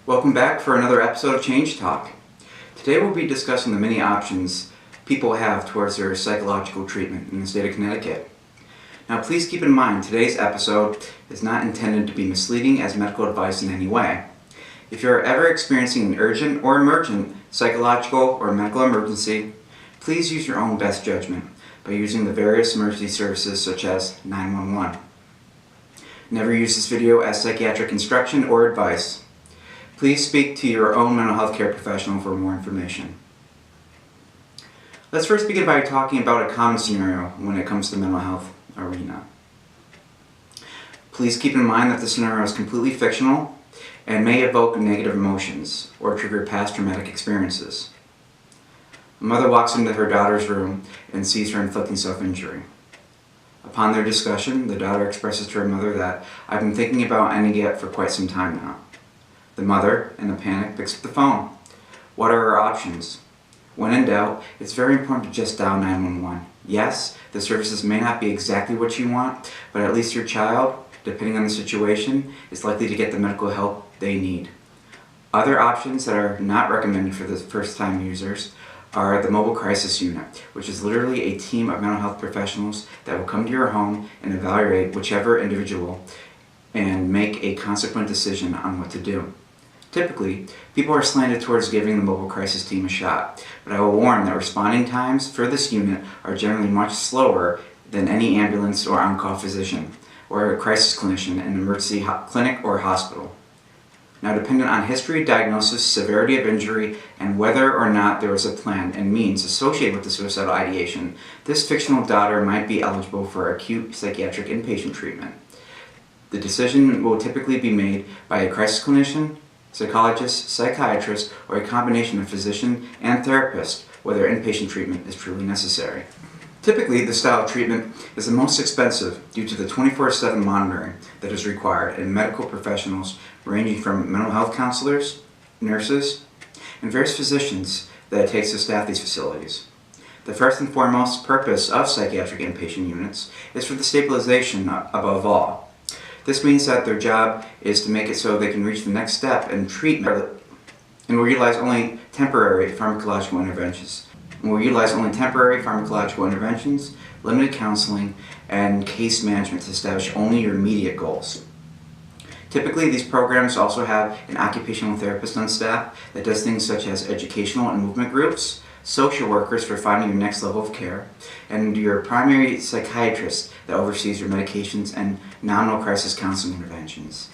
Welcome back for another episode of Change Talk. Today we'll be discussing the many options people have towards their psychological treatment in the state of Connecticut. Now please keep in mind today's episode is not intended to be misleading as medical advice in any way. If you're ever experiencing an urgent or emergent psychological or medical emergency, please use your own best judgment by using the various emergency services such as 911. Never use this video as psychiatric instruction or advice. Please speak to your own mental health care professional for more information. Let's first begin by talking about a common scenario when it comes to the mental health arena. Please keep in mind that the scenario is completely fictional and may evoke negative emotions or trigger past traumatic experiences. A mother walks into her daughter's room and sees her inflicting self-injury. Upon their discussion, the daughter expresses to her mother that, "I've been thinking about ending it for quite some time now." The mother, in a panic, picks up the phone. What are her options? When in doubt, it's very important to just dial 911. Yes, the services may not be exactly what you want, but at least your child, depending on the situation, is likely to get the medical help they need. Other options that are not recommended for the first-time users are the mobile crisis unit, which is literally a team of mental health professionals that will come to your home and evaluate whichever individual and make a consequent decision on what to do. Typically, people are slanted towards giving the mobile crisis team a shot, but I will warn that responding times for this unit are generally much slower than any ambulance or on-call physician or a crisis clinician in an emergency clinic or hospital. Now, dependent on history, diagnosis, severity of injury, and whether or not there was a plan and means associated with the suicidal ideation, this fictional daughter might be eligible for acute psychiatric inpatient treatment. The decision will typically be made by a crisis clinician, psychologist, psychiatrist, or a combination of physician and therapist, whether inpatient treatment is truly necessary. Typically, this style of treatment is the most expensive due to the 24/7 monitoring that is required in medical professionals ranging from mental health counselors, nurses, and various physicians that it takes to staff these facilities. The first and foremost purpose of psychiatric inpatient units is for the stabilization above all. This means that their job is to make it so they can reach the next step in treatment and will utilize only temporary pharmacological interventions. Limited counseling, and case management to establish only your immediate goals. Typically, these programs also have an occupational therapist on staff that does things such as educational and movement groups, social workers for finding your next level of care, and your primary psychiatrist that oversees your medications and nominal crisis counseling interventions.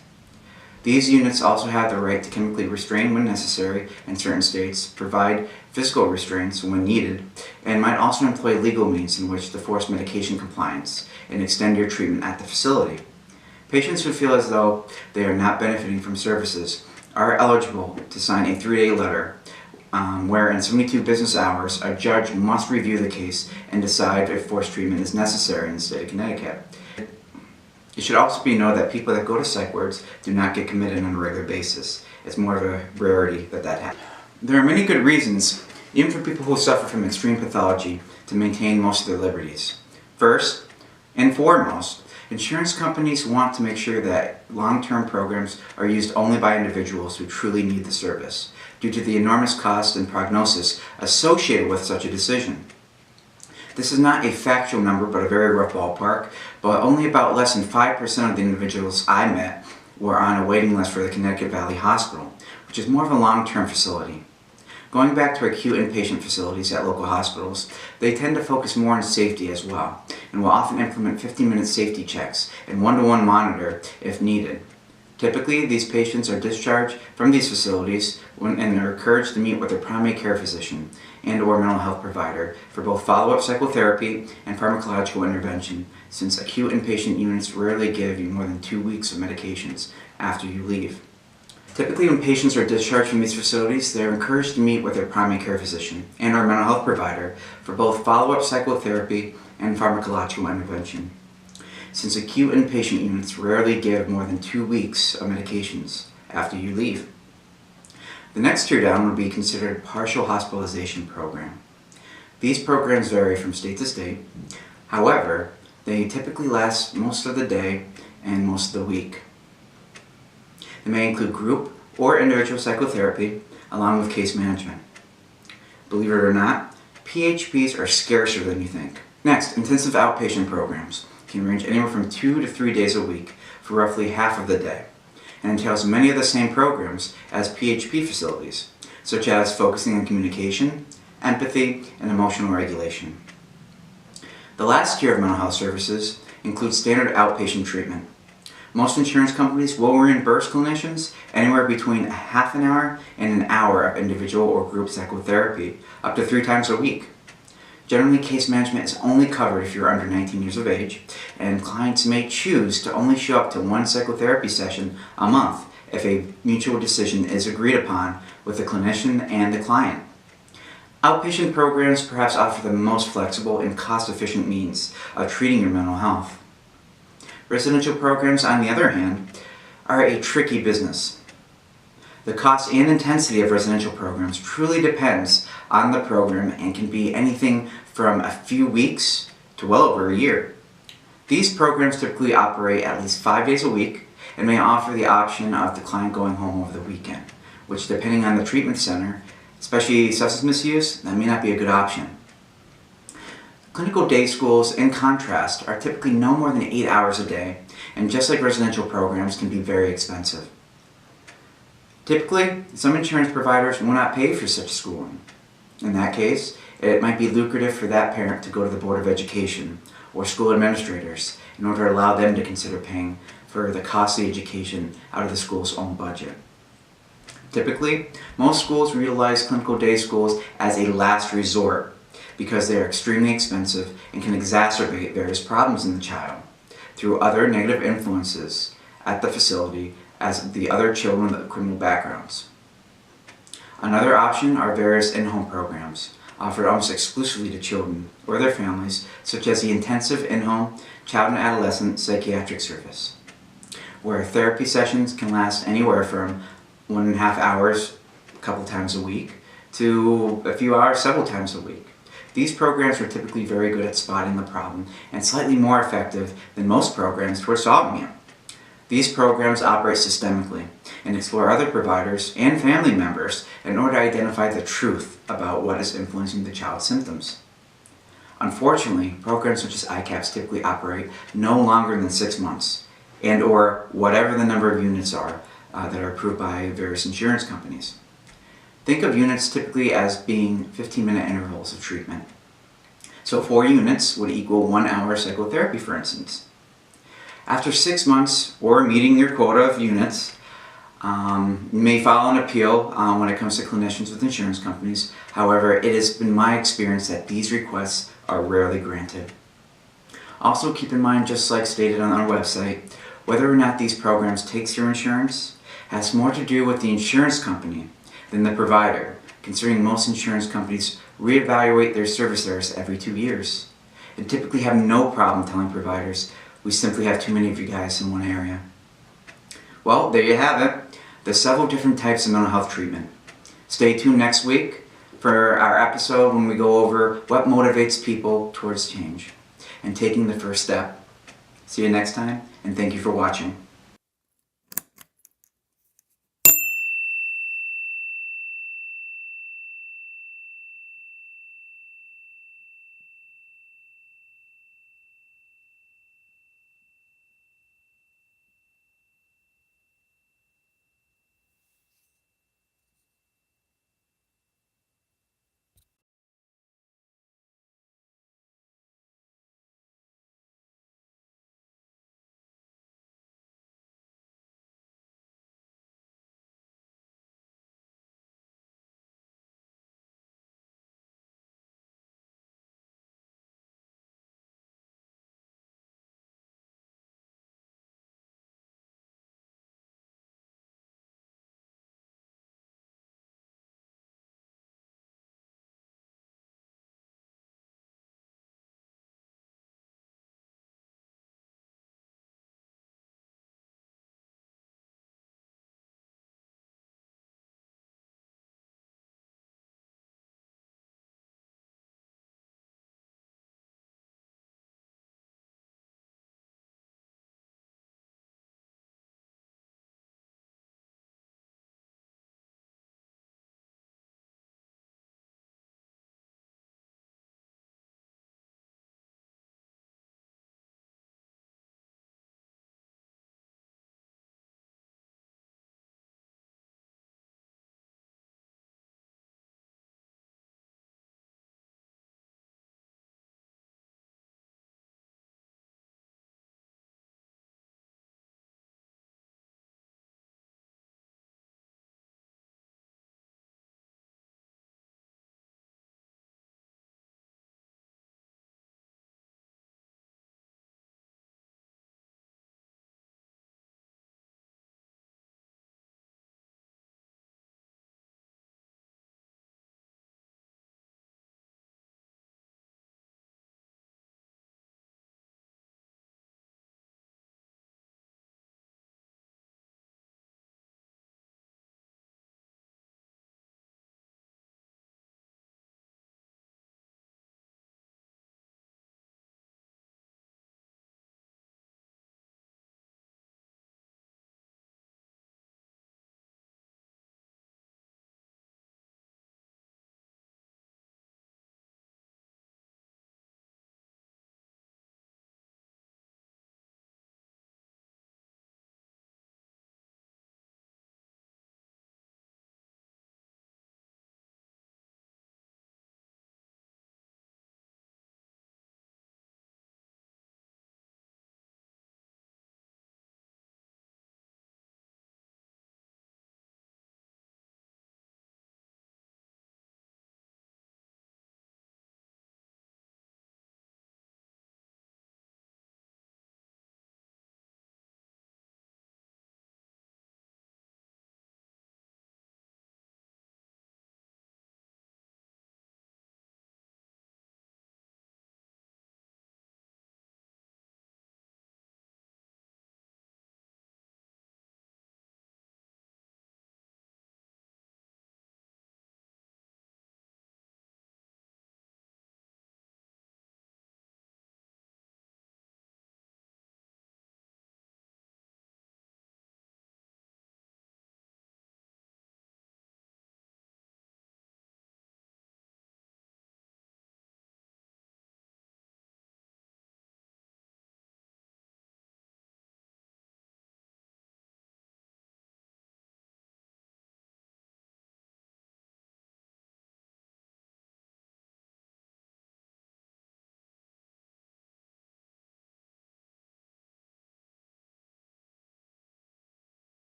These units also have the right to chemically restrain when necessary in certain states, provide physical restraints when needed, and might also employ legal means in which to force medication compliance and extend your treatment at the facility. Patients who feel as though they are not benefiting from services are eligible to sign a 3-day letter where in 72 business hours a judge must review the case and decide if forced treatment is necessary in the state of Connecticut. It should also be known that people that go to psych wards do not get committed on a regular basis. It's more of a rarity that happens. There are many good reasons, even for people who suffer from extreme pathology, to maintain most of their liberties. First and foremost, insurance companies want to make sure that long-term programs are used only by individuals who truly need the service, due to the enormous cost and prognosis associated with such a decision. This is not a factual number, but a very rough ballpark, but only about less than 5% of the individuals I met were on a waiting list for the Connecticut Valley Hospital, which is more of a long-term facility. Going back to acute inpatient facilities at local hospitals, they tend to focus more on safety as well, and will often implement 15-minute safety checks and one-to-one monitor if needed. Typically, these patients are discharged from these facilities and are encouraged to meet with their primary care physician and/or mental health provider for both follow-up psychotherapy and pharmacological intervention, since acute inpatient units rarely give you more than 2 weeks of medications after you leave. Typically, when patients are discharged from these facilities, they are encouraged to meet with their primary care physician and/or mental health provider for both follow-up psychotherapy and pharmacological intervention, since acute inpatient units rarely give more than 2 weeks of medications after you leave. The next tier down would be considered a partial hospitalization program. These programs vary from state to state. However, they typically last most of the day and most of the week. They may include group or individual psychotherapy, along with case management. Believe it or not, PHPs are scarcer than you think. Next, intensive outpatient programs can range anywhere from 2 to 3 days a week for roughly half of the day, and entails many of the same programs as PHP facilities, such as focusing on communication, empathy, and emotional regulation. The last tier of mental health services includes standard outpatient treatment. Most insurance companies will reimburse clinicians anywhere between a half an hour and an hour of individual or group psychotherapy up to 3 times a week. Generally, case management is only covered if you're under 19 years of age, and clients may choose to only show up to 1 psychotherapy session a month if a mutual decision is agreed upon with the clinician and the client. Outpatient programs perhaps offer the most flexible and cost-efficient means of treating your mental health. Residential programs, on the other hand, are a tricky business. The cost and intensity of residential programs truly depends on the program and can be anything from a few weeks to well over a year. These programs typically operate at least 5 days a week and may offer the option of the client going home over the weekend, which, depending on the treatment center, especially substance misuse, that may not be a good option. Clinical day schools, in contrast, are typically no more than 8 hours a day, and just like residential programs, can be very expensive. Typically, some insurance providers will not pay for such schooling. In that case, it might be lucrative for that parent to go to the Board of Education or school administrators in order to allow them to consider paying for the costly education out of the school's own budget. Typically, most schools utilize clinical day schools as a last resort because they are extremely expensive and can exacerbate various problems in the child through other negative influences at the facility as the other children with criminal backgrounds. Another option are various in-home programs offered almost exclusively to children or their families, such as the Intensive In-Home Child and Adolescent Psychiatric Service, where therapy sessions can last anywhere from 1.5 hours a couple times a week to a few hours several times a week. These programs are typically very good at spotting the problem and slightly more effective than most programs toward solving it. These programs operate systemically and explore other providers and family members in order to identify the truth about what is influencing the child's symptoms. Unfortunately, programs such as ICAPs typically operate no longer than 6 months, and or whatever the number of units are that are approved by various insurance companies. Think of units typically as being 15-minute intervals of treatment. So 4 units would equal 1 hour psychotherapy, for instance. After 6 months, or meeting your quota of units, you may file an appeal when it comes to clinicians with insurance companies. However, it has been my experience that these requests are rarely granted. Also keep in mind, just like stated on our website, whether or not these programs takes your insurance has more to do with the insurance company than the provider, considering most insurance companies reevaluate their service areas every 2 years and typically have no problem telling providers, we simply have too many of you guys in one area. Well, there you have it. There's several different types of mental health treatment. Stay tuned next week for our episode when we go over what motivates people towards change and taking the first step. See you next time, and thank you for watching.